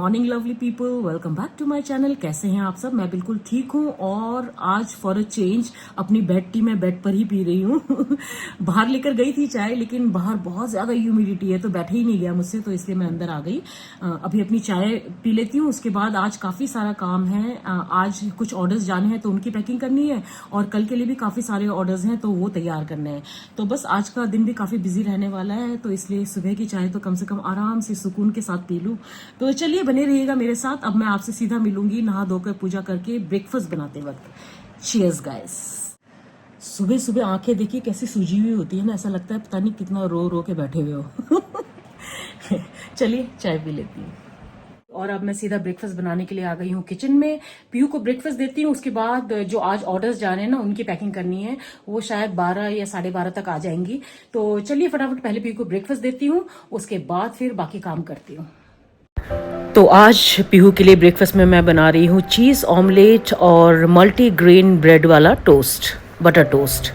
Morning lovely people, welcome back to my channel. कैसे हैं आप सब? मैं बिल्कुल ठीक हूँ और आज फॉर अ चेंज अपनी बेड टी मैं बेड पर ही पी रही हूँ। बाहर लेकर गई थी चाय, लेकिन बाहर बहुत ज्यादा ह्यूमिडिटी है तो बैठे ही नहीं गया मुझसे, तो इसलिए मैं अंदर आ गई। अभी अपनी चाय पी लेती हूँ, उसके बाद आज काफी सारा काम है। आज कुछ ऑर्डर्स जाने हैं तो उनकी पैकिंग करनी है और कल के लिए भी काफी सारे ऑर्डर्स हैं तो वो तैयार करने हैं। तो बस आज का दिन भी काफी बिजी रहने वाला है, तो इसलिए सुबह की चाय तो कम से कम आराम से सुकून के साथ पी लूं। तो चलिए बने रहिएगा मेरे साथ। अब मैं आपसे सीधा मिलूंगी नहा धोकर पूजा करके ब्रेकफास्ट बनाते वक्त। Cheers guys. सुबह सुबह आंखें देखिए कैसी सूजी हुई होती है ना, ऐसा लगता है पता नहीं कितना रो रो के बैठे हुए हो। चलिए चाय पी लेती हूँ। और अब मैं सीधा ब्रेकफास्ट बनाने के लिए आ गई हूँ किचन में। पीयू को ब्रेकफास्ट देती हूँ, उसके बाद जो आज ऑर्डर्स जा रहे हैं ना उनकी पैकिंग करनी है, वो शायद 12 या 12:30 तक आ जाएंगी। तो चलिए फटाफट पहले पीयू को ब्रेकफास्ट देती हूँ, उसके बाद फिर बाकी काम करती हूँ। तो आज पीहू के लिए ब्रेकफास्ट में मैं बना रही हूँ चीज़ ऑमलेट और मल्टी ग्रेन ब्रेड वाला टोस्ट, बटर टोस्ट।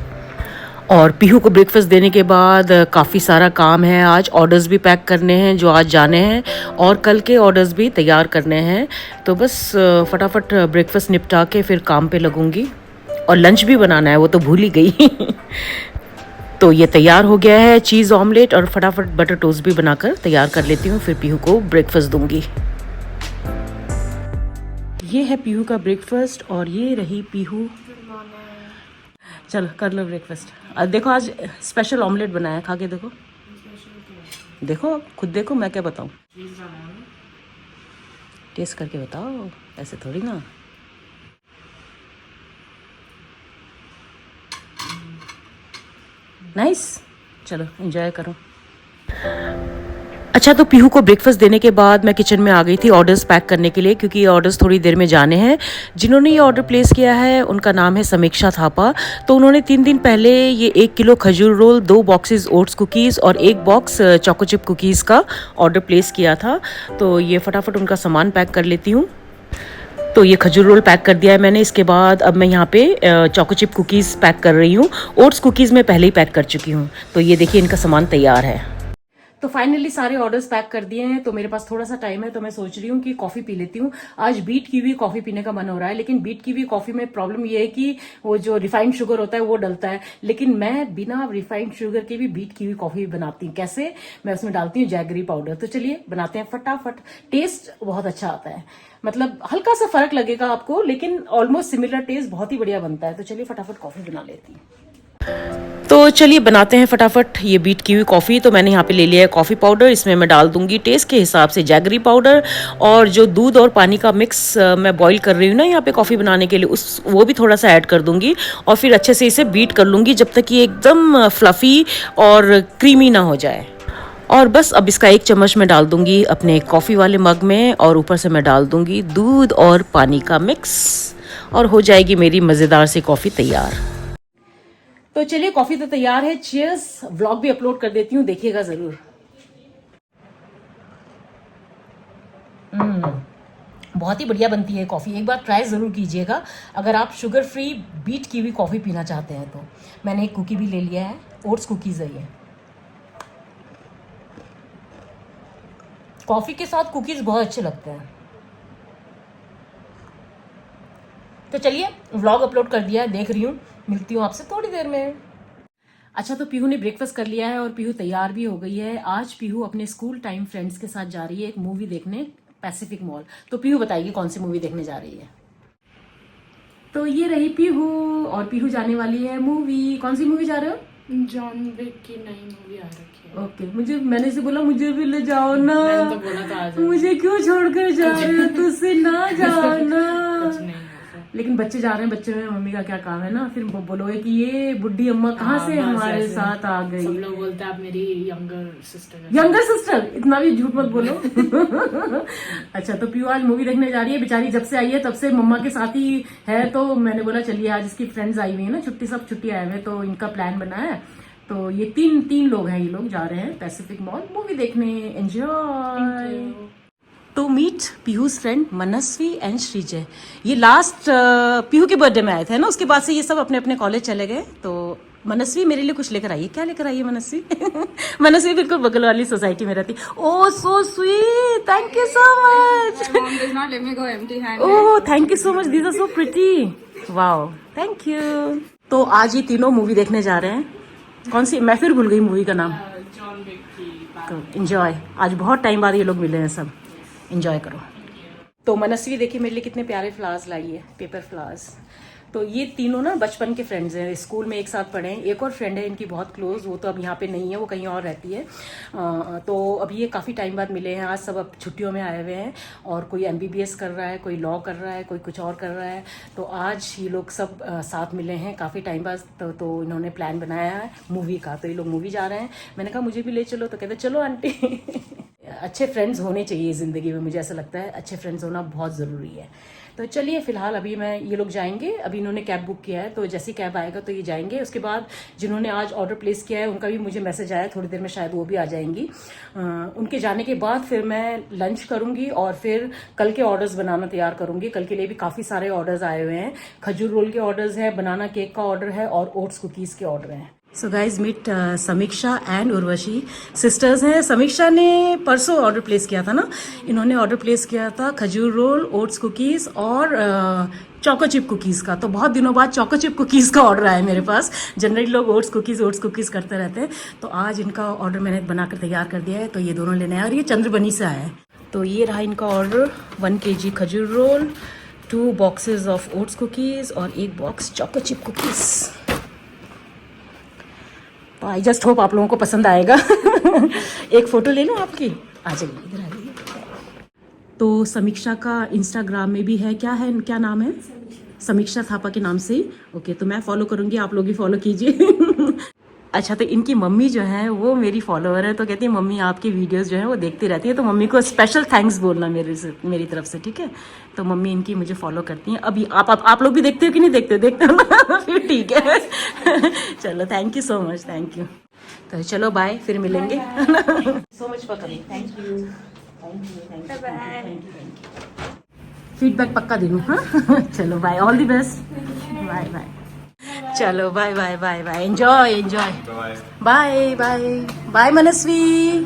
और पीहू को ब्रेकफास्ट देने के बाद काफ़ी सारा काम है। आज ऑर्डर्स भी पैक करने हैं जो आज जाने हैं और कल के ऑर्डर्स भी तैयार करने हैं। तो बस फटाफट ब्रेकफास्ट निपटा के फिर काम पे लगूंगी। और लंच भी बनाना है, वो तो भूल ही गई। तो ये तैयार हो गया है चीज़ ऑमलेट, और फटाफट बटर टोस्ट भी बनाकर तैयार कर लेती हूँ, फिर पीहू को ब्रेकफास्ट दूंगी। ये है पीहू का ब्रेकफास्ट और ये रही पीहू। चलो कर लो ब्रेकफास्ट। देखो आज स्पेशल ऑमलेट बनाया, खा के देखो। देखो खुद देखो, मैं क्या बताऊँ। टेस्ट करके बताओ, ऐसे थोड़ी ना। नाइस, चलो एंजॉय करो। अच्छा, तो पीहू को ब्रेकफास्ट देने के बाद मैं किचन में आ गई थी ऑर्डर्स पैक करने के लिए, क्योंकि ये ऑर्डर्स थोड़ी देर में जाने हैं। जिन्होंने ये ऑर्डर प्लेस किया है उनका नाम है समीक्षा थापा। तो उन्होंने 3 दिन पहले ये 1 किलो खजूर रोल, 2 बॉक्सेस ओट्स कुकीज़ और 1 बॉक्स चोको चिप कुकीज़ का ऑर्डर प्लेस किया था। तो ये फटाफट उनका सामान पैक कर लेती हूँ। तो ये खजूर रोल पैक कर दिया है मैंने। इसके बाद अब मैं यहाँ पे चोको चिप कुकीज़ पैक कर रही हूँ। ओट्स कुकीज़ मैं पहले ही पैक कर चुकी हूँ। तो ये देखिए इनका सामान तैयार है। तो फाइनली सारे ऑर्डर्स पैक कर दिए हैं, तो मेरे पास थोड़ा सा टाइम है, तो मैं सोच रही हूँ कि कॉफी पी लेती हूँ। आज बीट की हुई कॉफी पीने का मन हो रहा है, लेकिन बीट की हुई कॉफी में प्रॉब्लम ये है कि वो जो रिफाइंड शुगर होता है वो डलता है। लेकिन मैं बिना रिफाइंड शुगर के भी बीट की हुई कॉफी बनाती हूँ। कैसे? मैं उसमें डालती हूँ जैगरी पाउडर। तो चलिए बनाते हैं फटाफट। टेस्ट बहुत अच्छा आता है, मतलब हल्का सा फर्क लगेगा आपको, लेकिन ऑलमोस्ट सिमिलर टेस्ट, बहुत ही बढ़िया बनता है। तो चलिए फटाफट कॉफी बना लेती हूँ। तो चलिए बनाते हैं फटाफट ये बीट की हुई कॉफ़ी। तो मैंने यहाँ पे ले लिया है कॉफ़ी पाउडर, इसमें मैं डाल दूंगी टेस्ट के हिसाब से जैगरी पाउडर, और जो दूध और पानी का मिक्स मैं बॉईल कर रही हूँ ना यहाँ पे कॉफ़ी बनाने के लिए, उस वो भी थोड़ा सा ऐड कर दूंगी और फिर अच्छे से इसे बीट कर लूँगी जब तक ये एकदम फ्लफ़ी और क्रीमी ना हो जाए। और बस अब इसका 1 चम्मच मैं डाल दूंगी अपने कॉफ़ी वाले मग में, और ऊपर से मैं डाल दूंगी दूध और पानी का मिक्स, और हो जाएगी मेरी मज़ेदार सी कॉफ़ी तैयार। तो चलिए कॉफी तो तैयार है। चीयर्स। व्लॉग भी अपलोड कर देती हूँ, देखिएगा जरूर। बहुत ही बढ़िया बनती है कॉफी, एक बार ट्राई जरूर कीजिएगा अगर आप शुगर फ्री बीट की हुई कॉफी पीना चाहते हैं। तो मैंने एक कुकी भी ले लिया है, ओट्स कुकीज है ये। कॉफी के साथ कुकीज बहुत अच्छे लगते हैं। तो चलिए व्लॉग अपलोड कर दिया है, देख रही हूँ, मिलती हूँ आपसे थोड़ी देर में। अच्छा, तो पीहू ने ब्रेकफास्ट कर लिया है और पीहू तैयार भी हो गई है। आज पीहू अपने स्कूल टाइम फ्रेंड्स के साथ जा रही है एक मूवी देखने, पैसिफिक मॉल। तो पीहू बताइए कौन सी मूवी देखने जा रही है। तो ये रही पीहू, और पीहू जाने वाली है मूवी। कौन सी मूवी जा रहे हो? जॉन विक की नई मूवी आ रखी है। ओके, मैंने से बोला मुझे भी ले जाओ ना। मैंने तो बोला था आज मुझे क्यों छोड़कर जा रहे हो, तुझसे ना जाओ ना। कुछ नहीं। लेकिन बच्चे जा रहे हैं, बच्चे में मम्मी का क्या काम है ना। फिर बोलोगे कि ये बुढ़ी अम्मा कहाँ से हमारे साथ आ गई। सब लोग बोलते हैं आप मेरी यंगर सिस्टर है। Younger sister? इतना भी झूठ मत बोलो। अच्छा, तो पीयू आज मूवी देखने जा रही है। बेचारी जब से आई है तब से मम्मा के साथ ही है, तो मैंने बोला चलिए आज इसकी फ्रेंड्स आई हुई है ना, सब छुट्टी आए हुए, तो इनका प्लान बना है। तो ये तीन लोग हैं, ये लोग जा रहे हैं पैसिफिक मॉल मूवी देखने। एंजॉय। तो meet Pihu's friend Manasvi and Shreejay. ये लास्ट पीहू के बर्थडे में आए थे ना, उसके बाद से ये सब अपने अपने कॉलेज चले गए। तो मनस्वी मेरे लिए कुछ लेकर आई है। क्या लेकर आई है मनस्वी? मनस्वी बिल्कुल बगल वाली सोसाइटी में रहती। Oh so sweet, thank you so much. Mom does not let me go empty-handed. Oh thank you so much, these are so pretty. Wow thank you. तो आज ये तीनों मूवी देखने जा रहे हैं। कौन सी? मैं फिर भूल गई मूवी का नाम। जॉन विक की बात। तो एंजॉय, आज बहुत टाइम बाद ये लोग मिले हैं सब, एंजॉय करो। तो मनस्वी देखिए मेरे लिए कितने प्यारे फ्लावर्स लाई है, पेपर फ्लावर्स। तो ये तीनों ना बचपन के फ्रेंड्स हैं, स्कूल में एक साथ पढ़े हैं। एक और फ्रेंड है इनकी बहुत क्लोज, वो तो अब यहाँ पे नहीं है, वो कहीं और रहती है। तो अभी ये काफ़ी टाइम बाद मिले हैं। आज सब अब छुट्टियों में आए हुए हैं और कोई MBBS कर रहा है, कोई लॉ कर रहा है, कोई कुछ और कर रहा है। तो आज ये लोग सब साथ मिले हैं काफ़ी टाइम बाद। तो इन्होंने प्लान बनाया है मूवी का, तो ये लोग मूवी जा रहे हैं। मैंने कहा मुझे भी ले चलो, तो कहते चलो आंटी। अच्छे फ्रेंड्स होने चाहिए ज़िंदगी में, मुझे ऐसा लगता है अच्छे फ्रेंड्स होना बहुत ज़रूरी है। तो चलिए फिलहाल अभी ये लोग जाएंगे। अभी इन्होंने कैब बुक किया है, तो जैसे कैब आएगा तो ये जाएंगे। उसके बाद जिन्होंने आज ऑर्डर प्लेस किया है उनका भी मुझे मैसेज आया, थोड़ी देर में शायद वो भी आ जाएंगी। उनके जाने के बाद फिर मैं लंच करूंगी और फिर कल के ऑर्डर्स बनाना तैयार करूंगी। कल के लिए भी काफ़ी सारे ऑर्डर्स आए हुए हैं। खजूर रोल के ऑर्डर्स हैं, बनाना केक का ऑर्डर है और ओट्स कुकीज़ के ऑर्डर हैं। सो गाइज मीट समीक्षा एंड उर्वशी, सिस्टर्स हैं। समीक्षा ने परसों ऑर्डर प्लेस किया था ना, इन्होंने ऑर्डर प्लेस किया था खजूर रोल, ओट्स कुकीज़ और चोको चिप कुकीज़ का। तो बहुत दिनों बाद चोको चिप कुकीज़ का ऑर्डर आया मेरे पास। जनरली लोग ओट्स कुकीज़ करते रहते हैं, तो आज इनका ऑर्डर मैंने बनाकर तैयार कर दिया है। तो ये दोनों लेने आए और ये चंद्रबनी से आया है। तो ये रहा इनका ऑर्डर, 1 kg खजूर roll, 2 boxes of oats cookies और 1 बॉक्स चोको चिप कुकीज़। तो आई जस्ट होप आप लोगों को पसंद आएगा। एक फ़ोटो ले लो आपकी, आ जाइए इधर आ जाइए। तो समीक्षा का इंस्टाग्राम में भी है, क्या नाम है? समीक्षा थापा के नाम से ही। ओके, तो मैं फॉलो करूँगी, आप लोग भी फॉलो कीजिए। अच्छा, तो इनकी मम्मी जो है वो मेरी फॉलोअर है, तो कहती है मम्मी आपकी वीडियोस जो है वो देखती रहती है, तो मम्मी को स्पेशल थैंक्स बोलना मेरी तरफ से, ठीक है? तो मम्मी इनकी मुझे फॉलो करती हैं। अभी आप लोग भी देखते हो कि नहीं देखते हो? देखते हो ना? फिर ठीक है। चलो thank you so much, thank you. तो चलो बाय, फिर मिलेंगे। So much for coming, thank you. Feedback पक्का दे दूँ, हाँ? चलो bye, all the best, bye bye. चलो bye bye bye bye, enjoy bye bye bye Manasvi.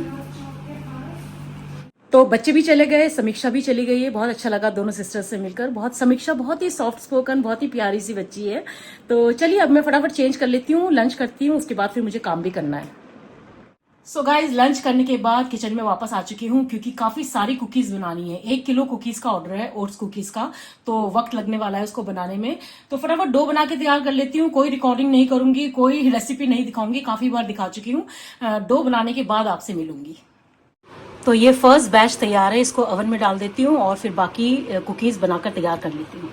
तो बच्चे भी चले गए, समीक्षा भी चली गई है। बहुत अच्छा लगा दोनों सिस्टर्स से मिलकर। समीक्षा बहुत ही सॉफ्ट स्पोकन, बहुत ही प्यारी सी बच्ची है। तो चलिए अब मैं फटाफट चेंज कर लेती हूँ, लंच करती हूँ, उसके बाद फिर मुझे काम भी करना है। सो गाइज लंच करने के बाद किचन में वापस आ चुकी हूँ, क्योंकि काफी सारी कुकीज बनानी है। 1 किलो कुकीज का ऑर्डर है, ओट्स कुकीज का, तो वक्त लगने वाला है उसको बनाने में। तो फटाफट डो बना के तैयार कर लेती हूँ। कोई रिकॉर्डिंग नहीं करूंगी, कोई रेसिपी नहीं दिखाऊंगी, काफी बार दिखा चुकी हूँ। डो बनाने के बाद आपसे मिलूंगी। तो ये फर्स्ट बैच तैयार है, इसको ओवन में डाल देती हूँ और फिर बाकी कुकीज बनाकर तैयार कर लेती हूँ।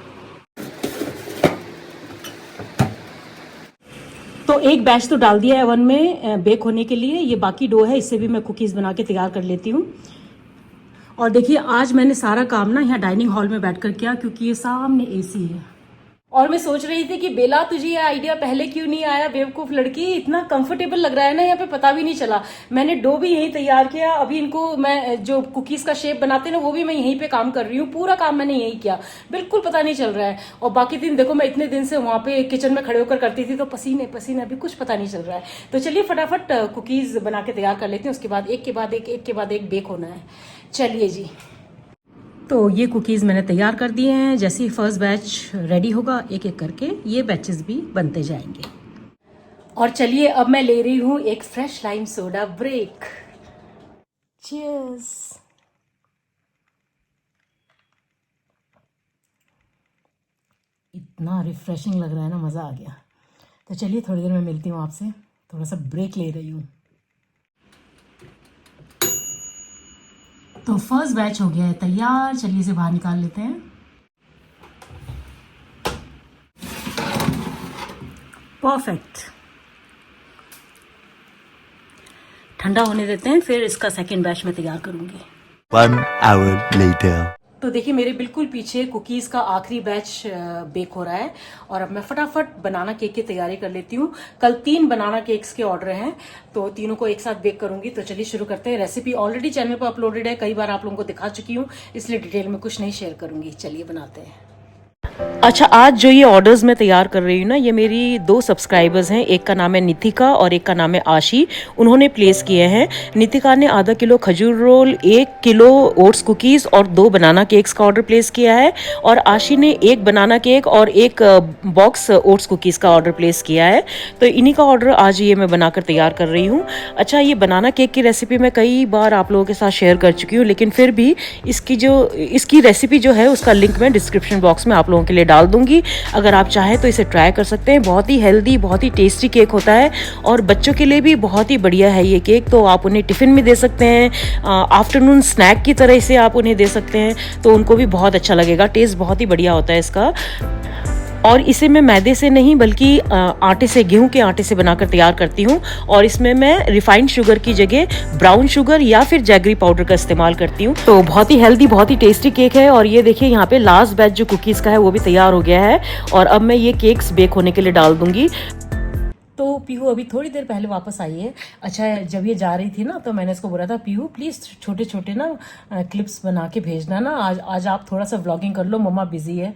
तो एक बैच तो डाल दिया है ओवन में बेक होने के लिए। ये बाकी डो है, इससे भी मैं कुकीज़ बना के तैयार कर लेती हूँ। और देखिए आज मैंने सारा काम ना यहाँ डाइनिंग हॉल में बैठकर किया, क्योंकि ये सामने AC है। और मैं सोच रही थी कि बेला तुझे ये आइडिया पहले क्यों नहीं आया, बेवकूफ लड़की, इतना कंफर्टेबल लग रहा है ना यहाँ पे, पता भी नहीं चला। मैंने डो भी यहीं तैयार किया। अभी इनको मैं जो कुकीज का शेप बनाते ना, वो भी मैं यहीं पे काम कर रही हूँ। पूरा काम मैंने यहीं किया, बिल्कुल पता नहीं चल रहा है। और बाकी दिन देखो, मैं इतने दिन से वहां पे किचन में खड़े होकर करती थी, तो पसीने पसीने, अभी कुछ पता नहीं चल रहा है। तो चलिए फटाफट कुकीज बना के तैयार कर लेती हूँ, उसके बाद एक के बाद एक बेक होना है। चलिए जी। तो ये कुकीज़ मैंने तैयार कर दिए हैं। जैसे ही फर्स्ट बैच रेडी होगा, एक एक करके ये बैचेस भी बनते जाएंगे। और चलिए अब मैं ले रही हूँ एक fresh lime soda break. Cheers. इतना रिफ्रेशिंग लग रहा है ना, मज़ा आ गया। तो चलिए थोड़ी देर में मिलती हूँ आपसे, थोड़ा सा ब्रेक ले रही हूँ। तो फर्स्ट बैच हो गया है तैयार, चलिए इसे बाहर निकाल लेते हैं। परफेक्ट। ठंडा होने देते हैं, फिर इसका सेकंड बैच में तैयार करूंगी। 1 hour later. तो देखिए मेरे बिल्कुल पीछे कुकीज़ का आखिरी बैच बेक हो रहा है और अब मैं फटाफट बनाना केक की तैयारी कर लेती हूँ। कल 3 बनाना केक्स के ऑर्डर हैं, तो तीनों को एक साथ बेक करूंगी। तो चलिए शुरू करते हैं। रेसिपी ऑलरेडी चैनल पर अपलोडेड है, कई बार आप लोगों को दिखा चुकी हूँ, इसलिए डिटेल में कुछ नहीं शेयर करूंगी। चलिए बनाते हैं। अच्छा, आज जो ये ऑर्डर्स मैं तैयार कर रही हूँ ना, ये मेरी 2 सब्सक्राइबर्स हैं। एक का नाम है नितिका और एक का नाम है आशी। उन्होंने प्लेस किए हैं। नितिका ने आधा किलो खजूर रोल, 1 किलो ओट्स कुकीज़ और 2 बनाना केक्स का ऑर्डर प्लेस किया है। और आशी ने 1 बनाना केक और 1 बॉक्स ओट्स कुकीज़ का ऑर्डर प्लेस किया है। तो इन्हीं का ऑर्डर आज ये मैं बनाकर तैयार कर रही हूँ। अच्छा, ये बनाना केक की रेसिपी मैं कई बार आप लोगों के साथ शेयर कर चुकी हूँ, लेकिन फिर भी इसकी रेसिपी जो है उसका लिंक मैं डिस्क्रिप्शन बॉक्स में आप लोगों के लिए डाल दूंगी। अगर आप चाहें तो इसे ट्राई कर सकते हैं। बहुत ही हेल्दी, बहुत ही टेस्टी केक होता है और बच्चों के लिए भी बहुत ही बढ़िया है ये केक। तो आप उन्हें टिफ़िन में दे सकते हैं, आफ्टरनून स्नैक की तरह इसे आप उन्हें दे सकते हैं, तो उनको भी बहुत अच्छा लगेगा। टेस्ट बहुत ही बढ़िया होता है इसका। और इसे मैं मैदे से नहीं बल्कि आटे से, गेहूं के आटे से बनाकर तैयार करती हूँ। और इसमें मैं रिफाइंड शुगर की जगह ब्राउन शुगर या फिर जैगरी पाउडर का इस्तेमाल करती हूँ। तो बहुत ही हेल्दी, बहुत ही टेस्टी केक है। और ये देखिए, यहाँ पे लास्ट बैच जो कुकीज़ का है वो भी तैयार हो गया है और अब मैं ये केक्स बेक होने के लिए डाल दूंगी। तो पीहू अभी थोड़ी देर पहले वापस आई है। अच्छा, जब ये जा रही थी ना तो मैंने इसको बोला था, पीहू प्लीज़ छोटे छोटे ना क्लिप्स बना के भेजना ना, आज आप थोड़ा सा व्लॉगिंग कर लो, मम्मा बिजी है।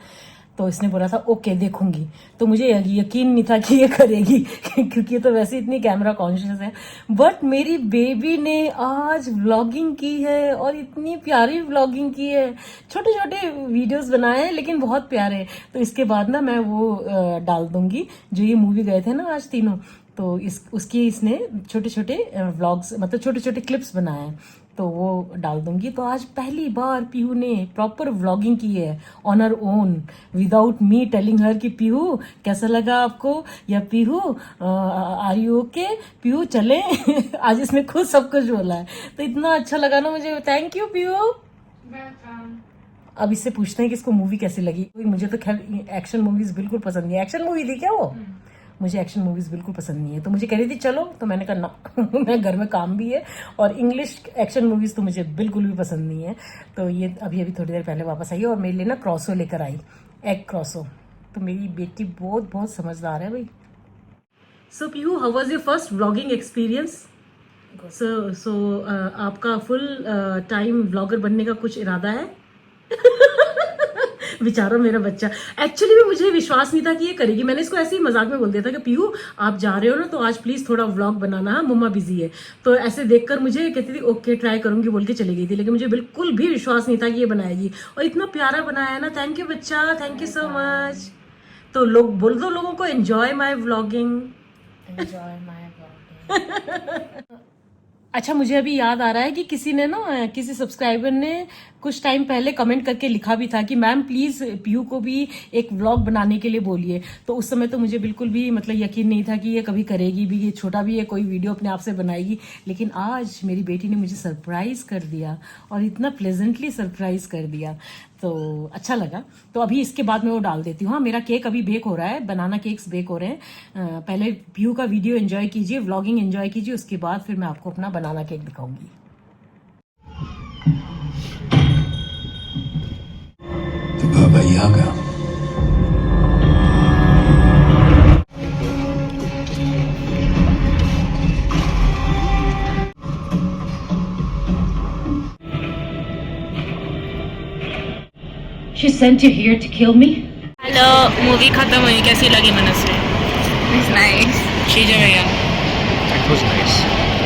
तो इसने बोला था ओके देखूंगी। तो मुझे यकीन नहीं था कि ये करेगी क्योंकि ये तो वैसे इतनी कैमरा कॉन्शियस है। बट मेरी बेबी ने आज व्लॉगिंग की है और इतनी प्यारी व्लॉगिंग की है। छोटे छोटे वीडियोस बनाए हैं लेकिन बहुत प्यारे। तो इसके बाद ना मैं वो डाल दूंगी, जो ये मूवी गए थे ना आज तीनों, तो उसकी इसने छोटे छोटे व्लॉग्स, मतलब छोटे छोटे क्लिप्स बनाए हैं, तो वो डाल दूंगी। तो आज पहली बार पीहू ने प्रॉपर व्लॉगिंग की है on her own, without me telling her कि पीहू कैसा लगा आपको, या Pihu are you okay, Pihu चले आज इसने खुद सब कुछ बोला है। तो इतना अच्छा लगा ना मुझे, थैंक यू पीहू। अब इससे पूछते हैं कि इसको मूवी कैसी लगी। मुझे तो खैर एक्शन मूवीज बिल्कुल पसंद नहीं है। एक्शन मूवी थी क्या वो? मुझे एक्शन मूवीज बिल्कुल पसंद नहीं है। तो मुझे कह रही थी चलो, तो मैंने कहा ना मैं घर में काम भी है और इंग्लिश एक्शन मूवीज तो मुझे बिल्कुल भी पसंद नहीं है। तो ये अभी थोड़ी देर पहले वापस आई है और मेरे लिए ना क्रॉसो लेकर आई, एग क्रॉसो। तो मेरी बेटी बहुत बहुत समझदार है भाई। So Pihu, how was your first vlogging experience? So आपका फुल टाइम व्लॉगर बनने का कुछ इरादा है? बेचारा मेरा बच्चा, एक्चुअली में मुझे विश्वास नहीं था कि ये करेगी। मैंने इसको ऐसे ही मजाक में बोल दिया था कि पीहू आप जा रहे हो ना तो आज प्लीज थोड़ा व्लॉग बनाना है, मम्मा बिजी है। तो ऐसे देखकर मुझे कहती थी ओके ट्राई करूंगी बोल के चली गई थी, लेकिन मुझे बिल्कुल भी विश्वास नहीं था कि ये बनाएगी। और इतना प्यारा बनाया है ना। थैंक यू बच्चा, थैंक यू सो मच। तो लोग बोल दो लोगों को एंजॉय माई व्लॉगिंग। अच्छा, मुझे अभी याद आ रहा है कि किसी ने ना, किसी सब्सक्राइबर ने कुछ टाइम पहले कमेंट करके लिखा भी था कि मैम प्लीज पीयू को भी एक व्लॉग बनाने के लिए बोलिए। तो उस समय तो मुझे बिल्कुल भी मतलब यकीन नहीं था कि ये कभी करेगी भी, ये छोटा भी है, कोई वीडियो अपने आप से बनाएगी। लेकिन आज मेरी बेटी ने मुझे सरप्राइज कर दिया और इतना प्लेजेंटली सरप्राइज कर दिया, तो अच्छा लगा। तो अभी इसके बाद मैं वो डाल देती हूँ। हाँ, मेरा केक अभी बेक हो रहा है, बनाना केक्स बेक हो रहे हैं। पहले पीयू का वीडियो एंजॉय कीजिए, व्लॉगिंग एंजॉय कीजिए, उसके बाद फिर मैं आपको अपना बनाना केक दिखाऊंगी। तो बाबा यागा She sent you here to kill me? Hello, movie खत्म हुई, कैसी लगी मनस्वी? It's nice. शीजा भैया It was nice.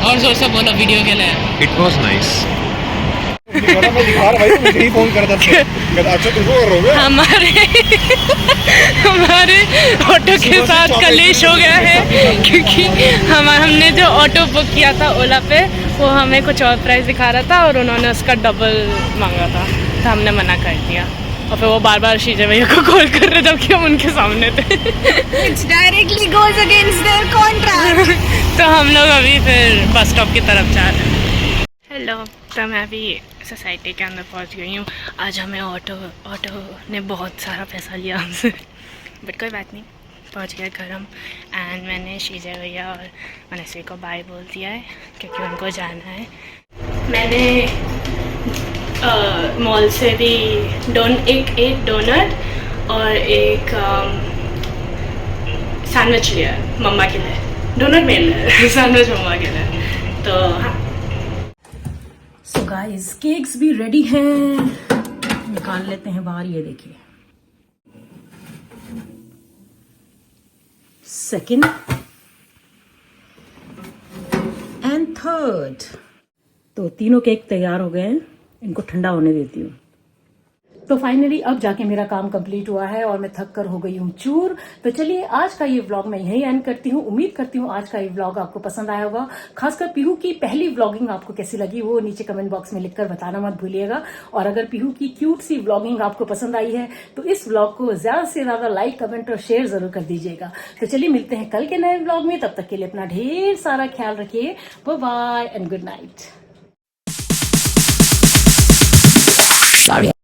और जोर से बोलो वीडियो के लिए। It was nice. मैं दिखा रहा भाई, तो मुझे ही फोन कर देते। कहता अच्छा तुमको कर रहे हो? हमारे ऑटो के साथ कलेश हो गया है क्योंकि हमने जो ऑटो बुक किया था ओला पे, वो हमें कुछ और प्राइस दिखा रहा था और उन्होंने उसका डबल मांगा था, तो हमने मना कर दिया। और फिर वो बार बार शीजा भैया को कॉल कर रहे जबकि हम उनके सामने थे। It directly goes against their contract. तो हम लोग अभी फिर बस स्टॉप की तरफ जा रहे हैं। हेलो, तो मैं अभी सोसाइटी के अंदर पहुंच गई हूँ। आज हमें ऑटो ने बहुत सारा पैसा लिया हमसे, बट कोई बात नहीं, पहुंच गए घर हम। एंड मैंने शीजा भैया और मनस्वी को बाय बोल दिया है क्योंकि उनको जाना है। मैंने मॉल से भी एक डोनट और एक सैंडविच लिया मम्मा के लिए। डोनट मेरे लिए, सैंडविच मम्मा के लिए। तो हाँ, सो गाइस, केक्स भी रेडी हैं, निकाल लेते हैं बाहर। ये देखिए, सेकंड एंड थर्ड। तो तीनों केक तैयार हो गए हैं, इनको ठंडा होने देती हूँ। तो फाइनली अब जाके मेरा काम कंप्लीट हुआ है और मैं थक कर हो गई हूँ चूर। तो चलिए आज का ये व्लॉग मैं यहीं एंड करती हूँ। उम्मीद करती हूँ आज का ये व्लॉग आपको पसंद आया होगा। खासकर पीहू की पहली व्लॉगिंग आपको कैसी लगी वो नीचे कमेंट बॉक्स में लिखकर बताना मत भूलिएगा। और अगर पीहू की क्यूट सी व्लॉगिंग आपको पसंद आई है तो इस व्लॉग को ज्यादा से ज्यादा लाइक, कमेंट और शेयर जरूर कर दीजिएगा। तो चलिए मिलते हैं कल के नए व्लॉग में। तब तक के लिए अपना ढेर सारा ख्याल रखिए। Bye bye and good night.